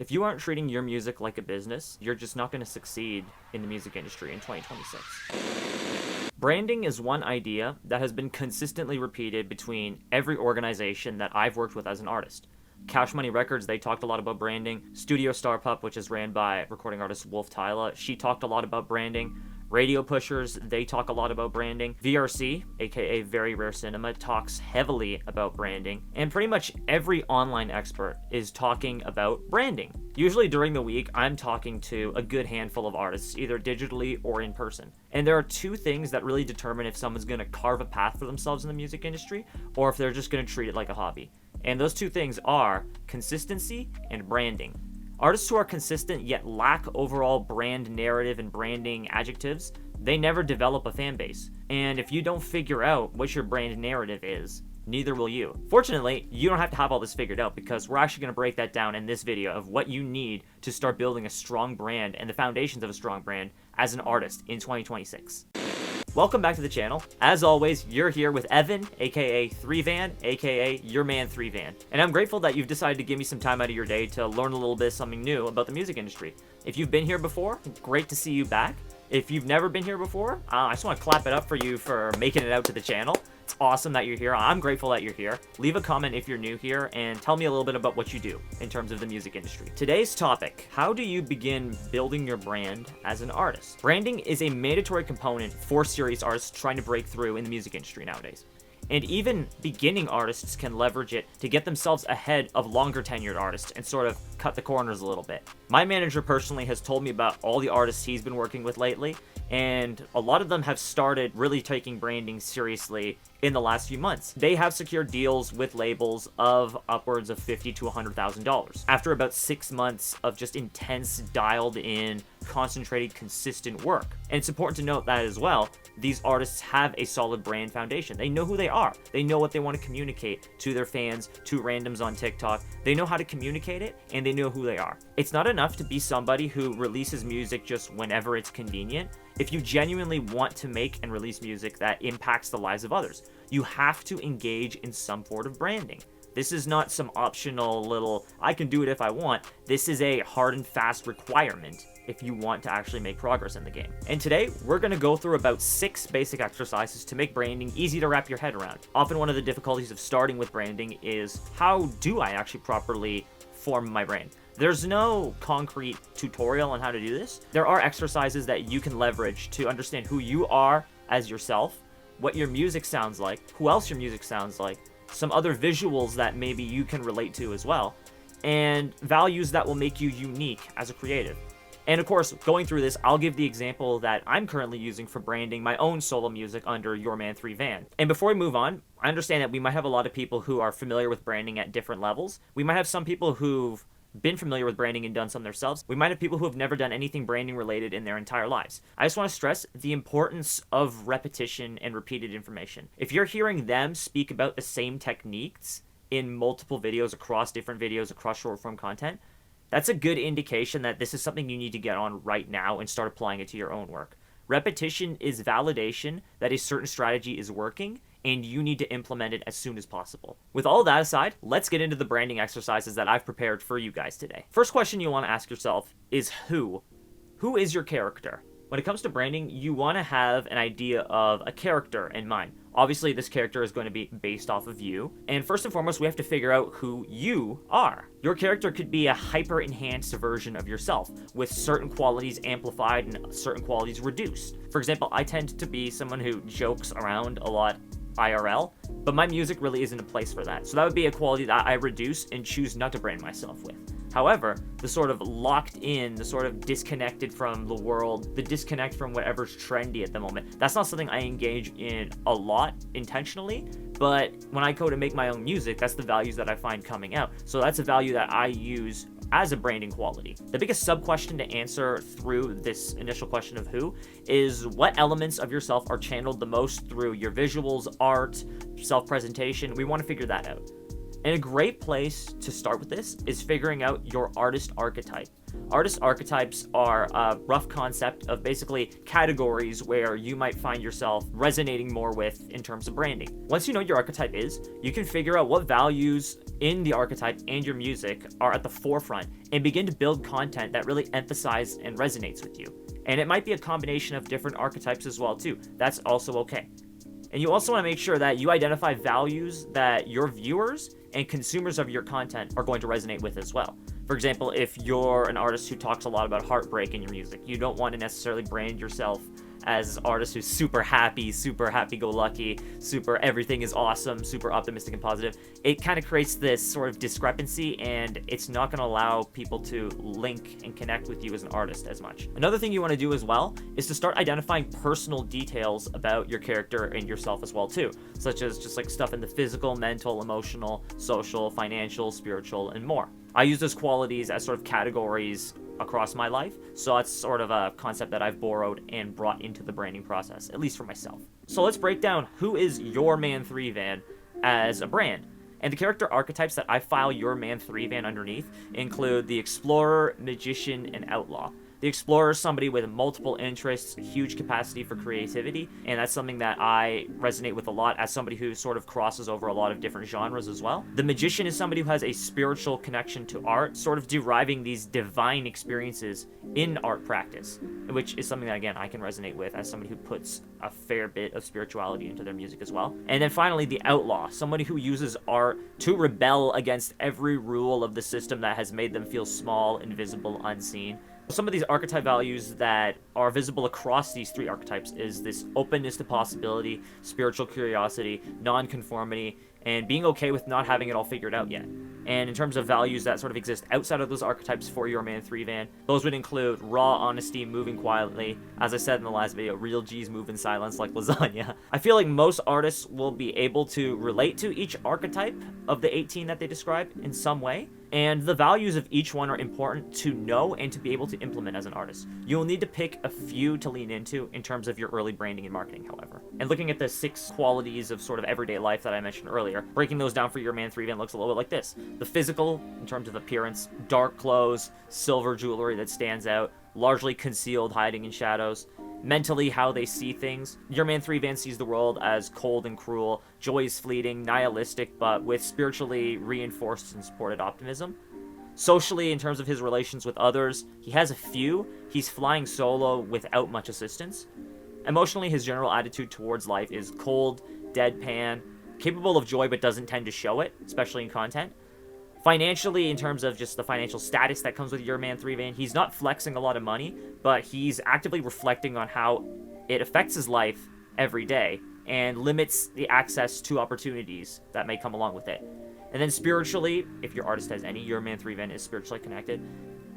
If you aren't treating your music like a business, you're just not going to succeed in the music industry in 2026. Branding is one idea that has been consistently repeated between every organization that I've worked with as an artist. Cash Money Records, they talked a lot about branding. Studio Star Pup, which is ran by recording artist Wolf Tyler, she talked a lot about branding. Radio Pushers, they talk a lot about branding. VRC, aka Very Rare Cinema, talks heavily about branding. And pretty much every online expert is talking about branding. Usually during the week, I'm talking to a good handful of artists, either digitally or in person. And there are two things that really determine if someone's going to carve a path for themselves in the music industry, or if they're just going to treat it like a hobby. And those two things are consistency and branding. Artists who are consistent yet lack overall brand narrative and branding adjectives, they never develop a fan base. And if you don't figure out what your brand narrative is, neither will you. Fortunately, you don't have to have all this figured out, because we're actually going to break that down in this video of what you need to start building a strong brand and the foundations of a strong brand as an artist in 2026. Welcome back to the channel. As always, you're here with Evan, aka 3Van, aka your man 3Van. And I'm grateful that you've decided to give me some time out of your day to learn a little bit of something new about the music industry. If you've been here before, great to see you back. If you've never been here before, I just want to clap it up for you for making it out to the channel. It's awesome that you're here. I'm grateful that you're here. Leave a comment if you're new here and tell me a little bit about what you do in terms of the music industry. Today's topic: how do you begin building your brand as an artist? Branding is a mandatory component for serious artists trying to break through in the music industry nowadays. And even beginning artists can leverage it to get themselves ahead of longer tenured artists and sort of cut the corners a little bit. My manager personally has told me about all the artists he's been working with lately, and a lot of them have started really taking branding seriously in the last few months. They have secured deals with labels of upwards of $50,000 to $100,000 after about 6 months of just intense, dialed in, concentrated, consistent work. And it's important to note that as well, these artists have a solid brand foundation. They know who they are. They know what they want to communicate to their fans, to randoms on TikTok. They know how to communicate it, and they know who they are. It's not enough to be somebody who releases music just whenever it's convenient. If you genuinely want to make and release music that impacts the lives of others, you have to engage in some sort of branding. This is not some optional little, I can do it if I want. This is a hard and fast requirement if you want to actually make progress in the game. And today, we're going to go through about 6 basic exercises to make branding easy to wrap your head around. Often one of the difficulties of starting with branding is, how do I actually properly form my brand? There's no concrete tutorial on how to do this. There are exercises that you can leverage to understand who you are as yourself, what your music sounds like, who else your music sounds like, some other visuals that maybe you can relate to as well, and values that will make you unique as a creative. And of course, going through this, I'll give the example that I'm currently using for branding my own solo music under Your Man 3Van. And before we move on, I understand that we might have a lot of people who are familiar with branding at different levels. We might have some people who've been familiar with branding and done some themselves. We might have people who have never done anything branding related in their entire lives. I just want to stress the importance of repetition and repeated information. If you're hearing them speak about the same techniques in multiple videos, across short form content, that's a good indication that this is something you need to get on right now and start applying it to your own work. Repetition is validation that a certain strategy is working, and you need to implement it as soon as possible. With all that aside, let's get into the branding exercises that I've prepared for you guys today. First question you want to ask yourself is who? Who is your character? When it comes to branding, you want to have an idea of a character in mind. Obviously, this character is going to be based off of you. And first and foremost, we have to figure out who you are. Your character could be a hyper-enhanced version of yourself, with certain qualities amplified and certain qualities reduced. For example, I tend to be someone who jokes around a lot IRL, but my music really isn't a place for that. So that would be a quality that I reduce and choose not to brand myself with. However, the sort of locked in, the sort of disconnected from the world, the disconnect from whatever's trendy at the moment, that's not something I engage in a lot intentionally, but when I go to make my own music, that's the values that I find coming out. So that's a value that I use as a branding quality. The biggest sub-question to answer through this initial question of who is what elements of yourself are channeled the most through your visuals, art, self-presentation. We want to figure that out. And a great place to start with this is figuring out your artist archetype. Artist archetypes are a rough concept of basically categories where you might find yourself resonating more with in terms of branding. Once you know what your archetype is, you can figure out what values in the archetype and your music are at the forefront and begin to build content that really emphasizes and resonates with you. And it might be a combination of different archetypes as well too. That's also okay. And you also want to make sure that you identify values that your viewers and consumers of your content are going to resonate with as well. For example, if you're an artist who talks a lot about heartbreak in your music, you don't want to necessarily brand yourself as an artist who's super happy-go-lucky, super everything is awesome, super optimistic and positive. It kind of creates this sort of discrepancy, and it's not going to allow people to link and connect with you as an artist as much. Another thing you want to do as well is to start identifying personal details about your character and yourself as well too, such as just like stuff in the physical, mental, emotional, social, financial, spiritual, and more. I use those qualities as sort of categories across my life, so that's sort of a concept that I've borrowed and brought into the branding process, at least for myself. So let's break down who is Your Man 3 Van as a brand. And the character archetypes that I file Your Man 3 Van underneath include the Explorer, Magician, and Outlaw. The Explorer is somebody with multiple interests, huge capacity for creativity, and that's something that I resonate with a lot as somebody who sort of crosses over a lot of different genres as well. The Magician is somebody who has a spiritual connection to art, sort of deriving these divine experiences in art practice, which is something that, again, I can resonate with as somebody who puts a fair bit of spirituality into their music as well. And then finally, the Outlaw, somebody who uses art to rebel against every rule of the system that has made them feel small, invisible, unseen. Some of these archetype values that are visible across these three archetypes is this openness to possibility, spiritual curiosity, non-conformity, and being okay with not having it all figured out yet. And in terms of values that sort of exist outside of those archetypes for Your Man 3 Van, those would include raw honesty, moving quietly. As I said in the last video, real G's move in silence like lasagna. I feel like most artists will be able to relate to each archetype of the 18 that they describe in some way. And the values of each one are important to know and to be able to implement as an artist. You'll need to pick a few to lean into in terms of your early branding and marketing, however. And looking at the 6 qualities of sort of everyday life that I mentioned earlier, breaking those down for Your Man 3 Van looks a little bit like this. The physical, in terms of appearance, dark clothes, silver jewelry that stands out, largely concealed, hiding in shadows. Mentally, how they see things. Your Man 3 Van sees the world as cold and cruel, joy is fleeting, nihilistic, but with spiritually reinforced and supported optimism. Socially, in terms of his relations with others, he has a few. He's flying solo without much assistance. Emotionally, his general attitude towards life is cold, deadpan, capable of joy but doesn't tend to show it, especially in content. Financially, in terms of just the financial status that comes with Your Man 3 Van, he's not flexing a lot of money, but he's actively reflecting on how it affects his life every day and limits the access to opportunities that may come along with it. And then spiritually, if your artist has any, Your Man 3 Van is spiritually connected.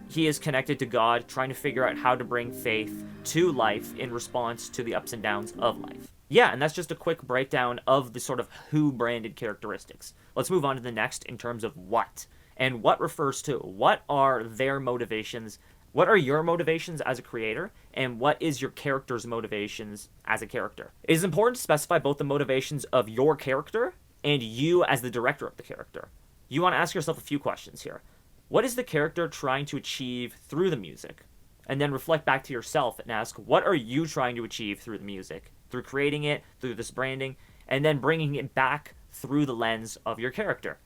He is connected to God, trying to figure out how to bring faith to life in response to the ups and downs of life. Yeah, and that's just a quick breakdown of the sort of who branded characteristics. Let's move on to the next in terms of what. And what refers to what are their motivations, what are your motivations as a creator, and what is your character's motivations as a character. It is important to specify both the motivations of your character and you as the director of the character. You want to ask yourself a few questions here. What is the character trying to achieve through the music? And then reflect back to yourself and ask, what are you trying to achieve through the music? Through creating it, through this branding, and then bringing it back through the lens of your character.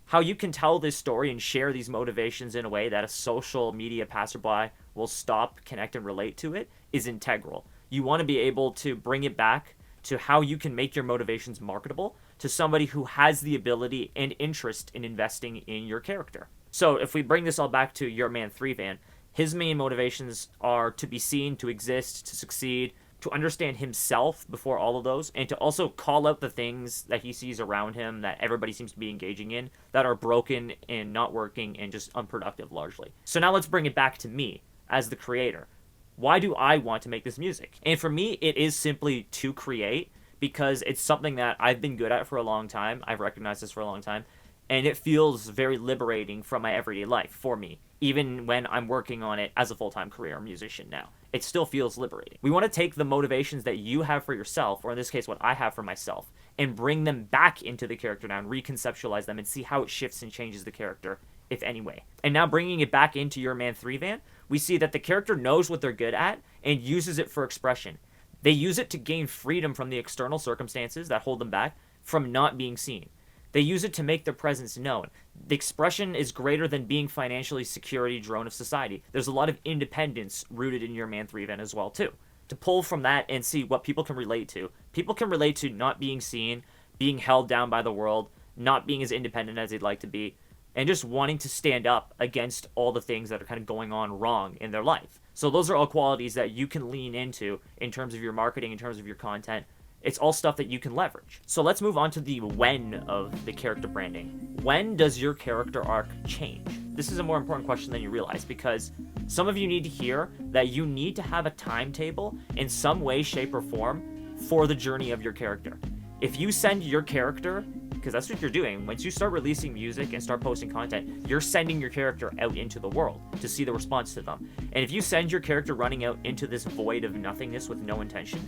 How you can tell this story and share these motivations in a way that a social media passerby will stop, connect, and relate to it is integral. You want to be able to bring it back to how you can make your motivations marketable to somebody who has the ability and interest in investing in your character. So if we bring this all back to Your Man 3 Van, his main motivations are to be seen, to exist, to succeed, to understand himself before all of those, and to also call out the things that he sees around him that everybody seems to be engaging in that are broken and not working and just unproductive largely. So now let's bring it back to me as the creator. Why do I want to make this music? And for me, it is simply to create because it's something that I've been good at for a long time. I've recognized this for a long time. And it feels very liberating from my everyday life for me, even when I'm working on it as a full-time career musician now. It still feels liberating. We want to take the motivations that you have for yourself, or in this case, what I have for myself, and bring them back into the character now and reconceptualize them and see how it shifts and changes the character, if any way. And now bringing it back into Your Man 3 Van, we see that the character knows what they're good at and uses it for expression. They use it to gain freedom from the external circumstances that hold them back from not being seen. They use it to make their presence known. The expression is greater than being financially security drone of society. There's a lot of independence rooted in your Man 3 van as well, too. To pull from that and see what people can relate to. People can relate to not being seen, being held down by the world, not being as independent as they'd like to be, and just wanting to stand up against all the things that are kind of going on wrong in their life. So those are all qualities that you can lean into in terms of your marketing, in terms of your content. It's all stuff that you can leverage. So let's move on to the when of the character branding. When does your character arc change? This is a more important question than you realize, because some of you need to hear that you need to have a timetable in some way, shape, or form for the journey of your character. If you send your character, because that's what you're doing, once you start releasing music and start posting content, you're sending your character out into the world to see the response to them. And if you send your character running out into this void of nothingness with no intention,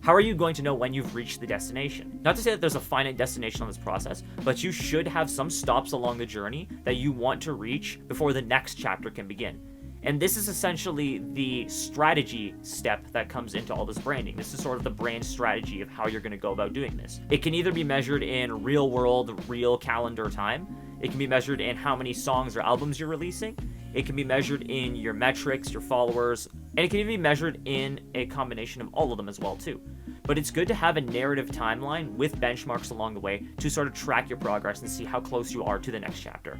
how are you going to know when you've reached the destination? Not to say that there's a finite destination on this process, but you should have some stops along the journey that you want to reach before the next chapter can begin. And this is essentially the strategy step that comes into all this branding. This is sort of the brand strategy of how you're going to go about doing this. It can either be measured in real world, real calendar time. It can be measured in how many songs or albums you're releasing. It can be measured in your metrics, your followers, and it can even be measured in a combination of all of them as well too. But it's good to have a narrative timeline with benchmarks along the way to sort of track your progress and see how close you are to the next chapter.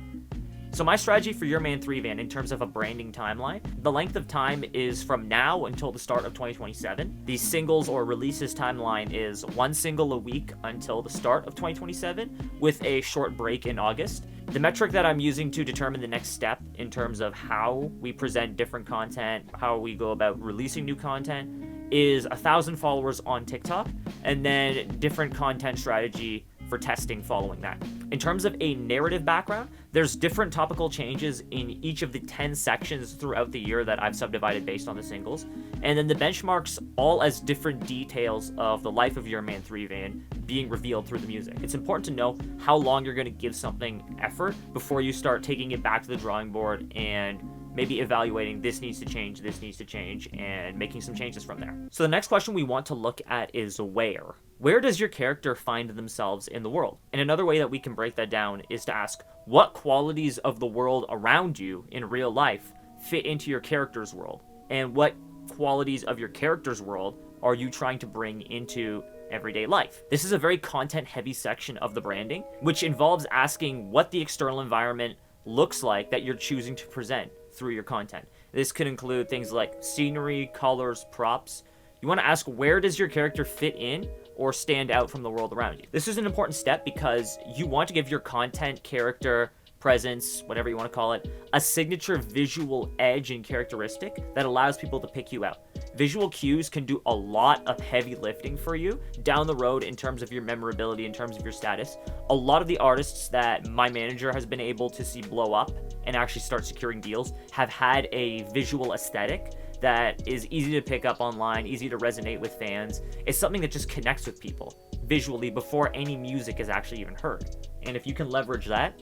So my strategy for your Man 3 van in terms of a branding timeline, the length of time is from now until the start of 2027. The singles or releases timeline is one single a week until the start of 2027 with a short break in August. The metric that I'm using to determine the next step in terms of how we present different content, how we go about releasing new content, is 1,000 followers on TikTok, and then different content strategy for testing following that. In terms of a narrative background, there's different topical changes in each of the 10 sections throughout the year that I've subdivided based on the singles. And then the benchmarks all as different details of the life of your Man 3 van being revealed through the music. It's important to know how long you're going to give something effort before you start taking it back to the drawing board and maybe evaluating this needs to change, and making some changes from there. So the next question we want to look at is where. Where does your character find themselves in the world? And another way that we can break that down is to ask, what qualities of the world around you in real life fit into your character's world? And what qualities of your character's world are you trying to bring into everyday life? This is a very content-heavy section of the branding, which involves asking what the external environment looks like that you're choosing to present through your content. This could include things like scenery, colors, props. You want to ask, where does your character fit in or stand out from the world around you? This is an important step because you want to give your content, character, presence, whatever you want to call it, a signature visual edge and characteristic that allows people to pick you out. Visual cues can do a lot of heavy lifting for you down the road in terms of your memorability, in terms of your status. A lot of the artists that my manager has been able to see blow up and actually start securing deals have had a visual aesthetic that is easy to pick up online, easy to resonate with fans. It's something that just connects with people visually before any music is actually even heard. And if you can leverage that,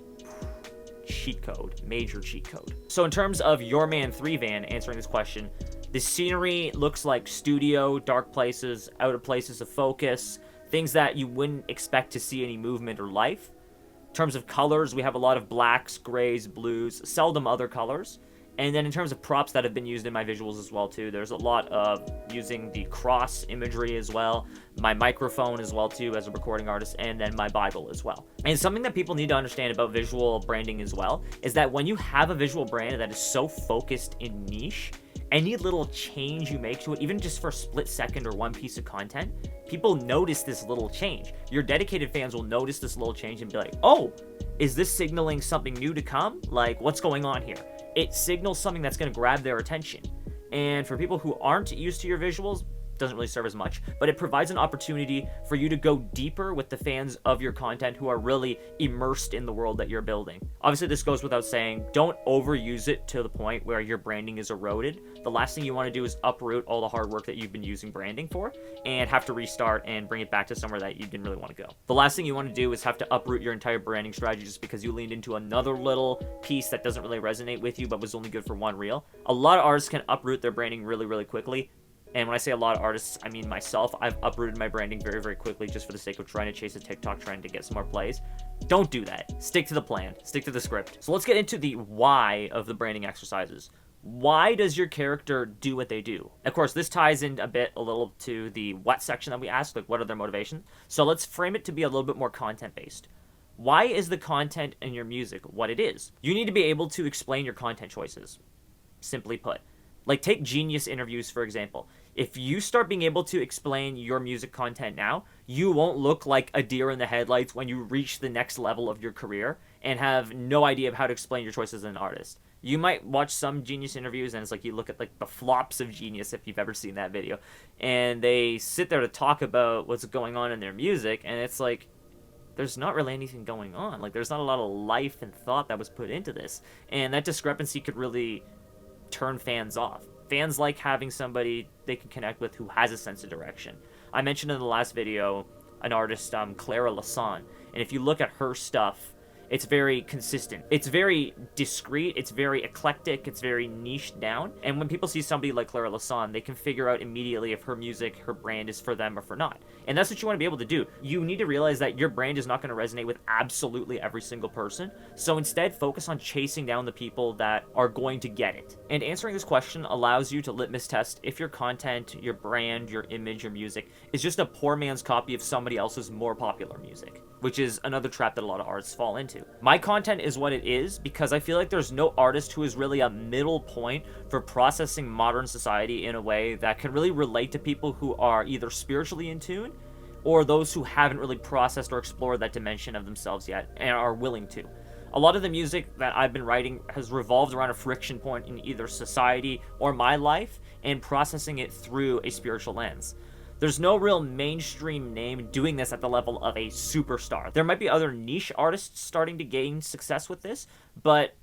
cheat code, major cheat code. So in terms of your Man 3 van, answering this question, the scenery looks like studio, dark places, out of places of focus, things that you wouldn't expect to see any movement or life. In terms of colors, we have a lot of blacks, grays, blues, seldom other colors. And then in terms of props that have been used in my visuals as well too, there's a lot of using the cross imagery as well, my microphone as well too as a recording artist, and then my Bible as well. And something that people need to understand about visual branding as well is that when you have a visual brand that is so focused in niche, any little change you make to it, even just for a split second or one piece of content, people notice this little change. Your dedicated fans will notice this little change and be like, oh, is this signaling something new to come? Like, what's going on here? It signals something that's going to grab their attention. And for people who aren't used to your visuals, doesn't really serve as much, but it provides an opportunity for you to go deeper with the fans of your content who are really immersed in the world that you're building. Obviously, this goes without saying, don't overuse it to the point where your branding is eroded. The last thing you want to do is uproot all the hard work that you've been using branding for and have to restart and bring it back to somewhere that you didn't really want to go. The last thing you want to do is have to uproot your entire branding strategy just because you leaned into another little piece that doesn't really resonate with you but was only good for one reel. A lot of artists can uproot their branding really, really quickly. And when I say a lot of artists, I mean myself. I've uprooted my branding very, very quickly just for the sake of trying to chase a TikTok trend to get some more plays. Don't do that. Stick to the plan. Stick to the script. So let's get into the why of the branding exercises. Why does your character do what they do? Of course, this ties in a little to the what section that we asked, like what are their motivations? So let's frame it to be a little bit more content-based. Why is the content in your music what it is? You need to be able to explain your content choices, simply put. Like, take Genius interviews, for example. If you start being able to explain your music content now, you won't look like a deer in the headlights when you reach the next level of your career and have no idea of how to explain your choices as an artist. You might watch some Genius interviews and it's like you look at like the flops of Genius, if you've ever seen that video, and they sit there to talk about what's going on in their music, and it's like, there's not really anything going on. Like, there's not a lot of life and thought that was put into this. And that discrepancy could really turn fans off. Fans like having somebody they can connect with who has a sense of direction. I mentioned in the last video an artist, Clara Lasan, and if you look at her stuff, it's very consistent. It's very discreet, it's very eclectic, it's very niched down. And when people see somebody like Clara Lasan, they can figure out immediately if her music, her brand is for them or for not. And that's what you want to be able to do. You need to realize that your brand is not going to resonate with absolutely every single person. So instead, focus on chasing down the people that are going to get it. And answering this question allows you to litmus test if your content, your brand, your image, your music is just a poor man's copy of somebody else's more popular music, which is another trap that a lot of artists fall into. My content is what it is because I feel like there's no artist who is really a middle point for processing modern society in a way that can really relate to people who are either spiritually in tune or those who haven't really processed or explored that dimension of themselves yet and are willing to. A lot of the music that I've been writing has revolved around a friction point in either society or my life and processing it through a spiritual lens. There's no real mainstream name doing this at the level of a superstar. There might be other niche artists starting to gain success with this, but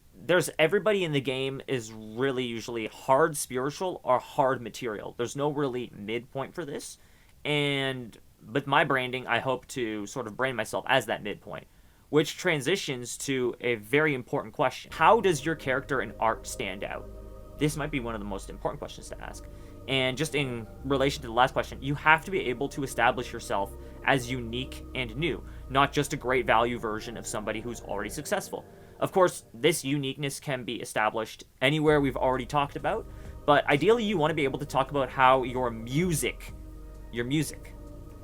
everybody in the game is really usually hard spiritual or hard material. There's no really midpoint for this. And with my branding, I hope to sort of brand myself as that midpoint, which transitions to a very important question. How does your character and art stand out? This might be one of the most important questions to ask. And just in relation to the last question, you have to be able to establish yourself as unique and new, not just a great value version of somebody who's already successful. Of course, this uniqueness can be established anywhere we've already talked about, but ideally you want to be able to talk about how your music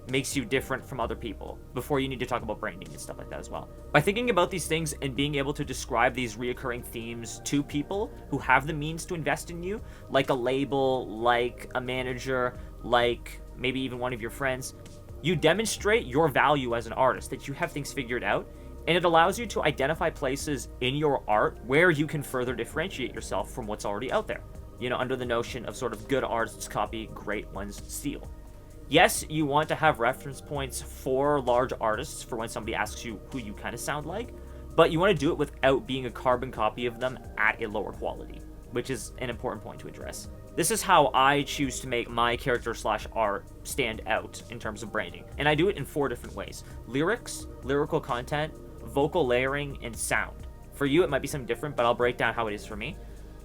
makes you different from other people before you need to talk about branding and stuff like that as well. By thinking about these things and being able to describe these reoccurring themes to people who have the means to invest in you, like a label, like a manager, like maybe even one of your friends, you demonstrate your value as an artist, that you have things figured out, and it allows you to identify places in your art where you can further differentiate yourself from what's already out there. You know, under the notion of sort of good artists copy, great ones steal. Yes, you want to have reference points for large artists for when somebody asks you who you kind of sound like, but you want to do it without being a carbon copy of them at a lower quality, which is an important point to address. This is how I choose to make my character/art stand out in terms of branding, and I do it in 4 different ways: lyrics, lyrical content, vocal layering, and sound. For you, it might be something different, but I'll break down how it is for me.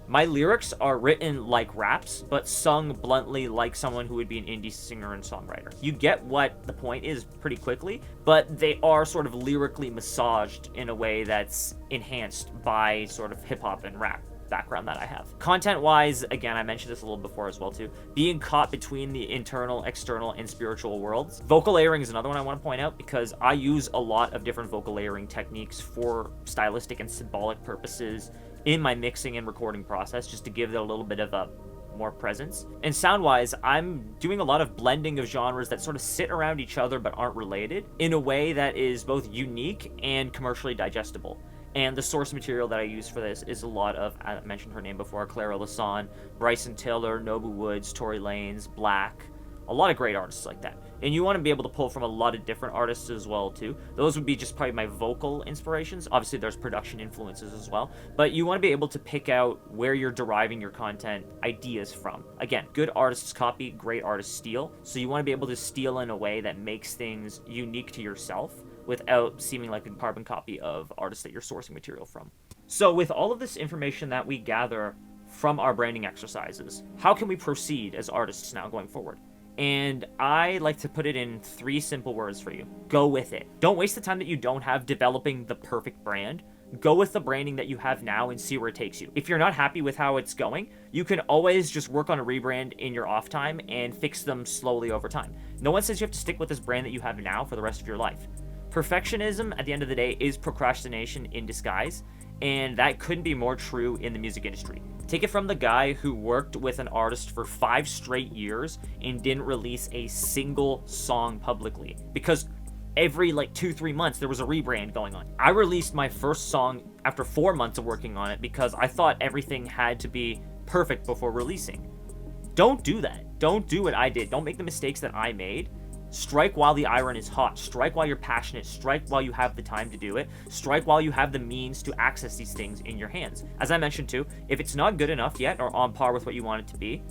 My lyrics are written like raps, but sung bluntly like someone who would be an indie singer and songwriter. You get what the point is pretty quickly, but they are sort of lyrically massaged in a way that's enhanced by sort of hip-hop and rap background that I have. Content-wise, again, I mentioned this a little before as well too, being caught between the internal, external, and spiritual worlds. Vocal layering is another one I want to point out because I use a lot of different vocal layering techniques for stylistic and symbolic purposes in my mixing and recording process, just to give it a little bit of a more presence. And sound-wise, I'm doing a lot of blending of genres that sort of sit around each other but aren't related in a way that is both unique and commercially digestible. And the source material that I use for this is a lot of, I mentioned her name before, Clara Lasan, Bryson Tiller, Nobu Woods, Tory Lanez, Black, a lot of great artists like that. And you want to be able to pull from a lot of different artists as well too. Those would be just probably my vocal inspirations. Obviously there's production influences as well, but you want to be able to pick out where you're deriving your content ideas from. Again, good artists copy, great artists steal. So you want to be able to steal in a way that makes things unique to yourself without seeming like a carbon copy of artists that you're sourcing material from. So with all of this information that we gather from our branding exercises, how can we proceed as artists now going forward? And I like to put it in 3 simple words for you. Go with it. Don't waste the time that you don't have developing the perfect brand. Go with the branding that you have now and see where it takes you. If you're not happy with how it's going, you can always just work on a rebrand in your off time and fix them slowly over time. No one says you have to stick with this brand that you have now for the rest of your life. Perfectionism, at the end of the day, is procrastination in disguise, and that couldn't be more true in the music industry. Take it from the guy who worked with an artist for 5 straight years and didn't release a single song publicly because every 2-3 months there was a rebrand going on. I released my first song after 4 months of working on it because I thought everything had to be perfect before releasing. Don't do that. Don't do what I did. Don't make the mistakes that I made. Strike while the iron is hot. Strike while you're passionate. Strike while you have the time to do it. Strike while you have the means to access these things in your hands. As I mentioned too, if it's not good enough yet or on par with what you want it to be,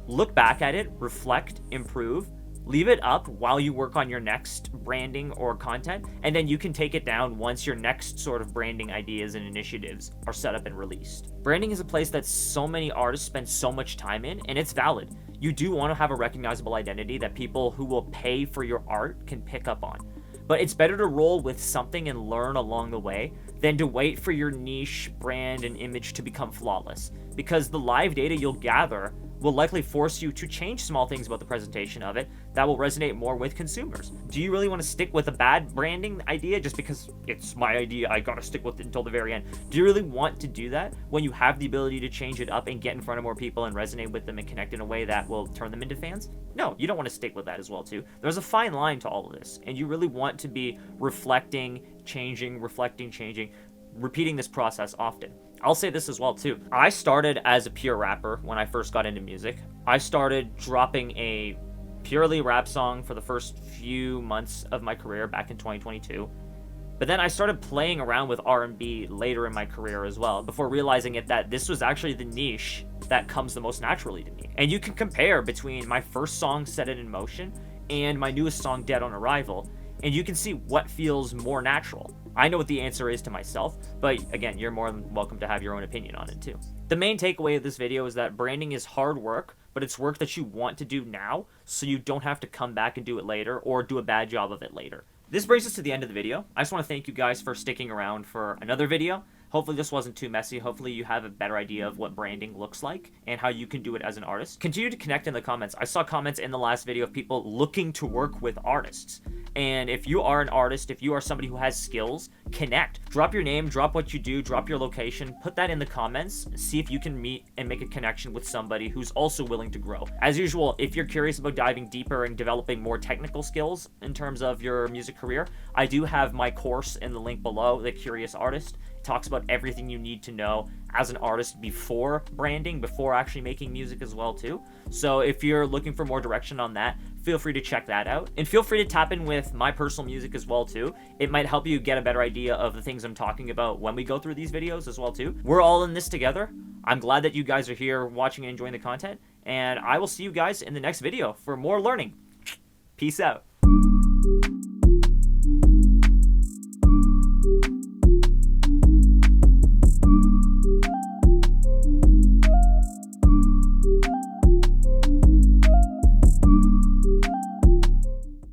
look back at it, reflect, improve, leave it up while you work on your next branding or content, and then you can take it down once your next sort of branding ideas and initiatives are set up and released. Branding is a place that so many artists spend so much time in, and it's valid. You do want to have a recognizable identity that people who will pay for your art can pick up on. But it's better to roll with something and learn along the way than to wait for your niche, brand, and image to become flawless. Because the live data you'll gather will likely force you to change small things about the presentation of it that will resonate more with consumers. Do you really want to stick with a bad branding idea just because it's my idea, I gotta stick with it until the very end? Do you really want to do that when you have the ability to change it up and get in front of more people and resonate with them and connect in a way that will turn them into fans? No, you don't want to stick with that as well too. There's a fine line to all of this, and you really want to be reflecting, changing, repeating this process often. I'll say this as well too. I started as a pure rapper when I first got into music. I started dropping a purely rap song for the first few months of my career back in 2022. But then I started playing around with R&B later in my career as well, before realizing that this was actually the niche that comes the most naturally to me. And you can compare between my first song, Set It in Motion, and my newest song, Dead on Arrival, and you can see what feels more natural. I know what the answer is to myself, but again, you're more than welcome to have your own opinion on it too. The main takeaway of this video is that branding is hard work, but it's work that you want to do now, so you don't have to come back and do it later, or do a bad job of it later. This brings us to the end of the video. I just want to thank you guys for sticking around for another video. Hopefully this wasn't too messy. Hopefully you have a better idea of what branding looks like and how you can do it as an artist. Continue to connect in the comments. I saw comments in the last video of people looking to work with artists. And if you are an artist, if you are somebody who has skills, connect. Drop your name, drop what you do, drop your location, put that in the comments, see if you can meet and make a connection with somebody who's also willing to grow. As usual, if you're curious about diving deeper and developing more technical skills in terms of your music career, I do have my course in the link below, The Curious Artist. It talks about everything you need to know as an artist before branding, before actually making music as well too. So if you're looking for more direction on that, feel free to check that out. And feel free to tap in with my personal music as well too. It might help you get a better idea of the things I'm talking about when we go through these videos as well too. We're all in this together. I'm glad that you guys are here watching and enjoying the content, and I will see you guys in the next video for more learning. Peace out.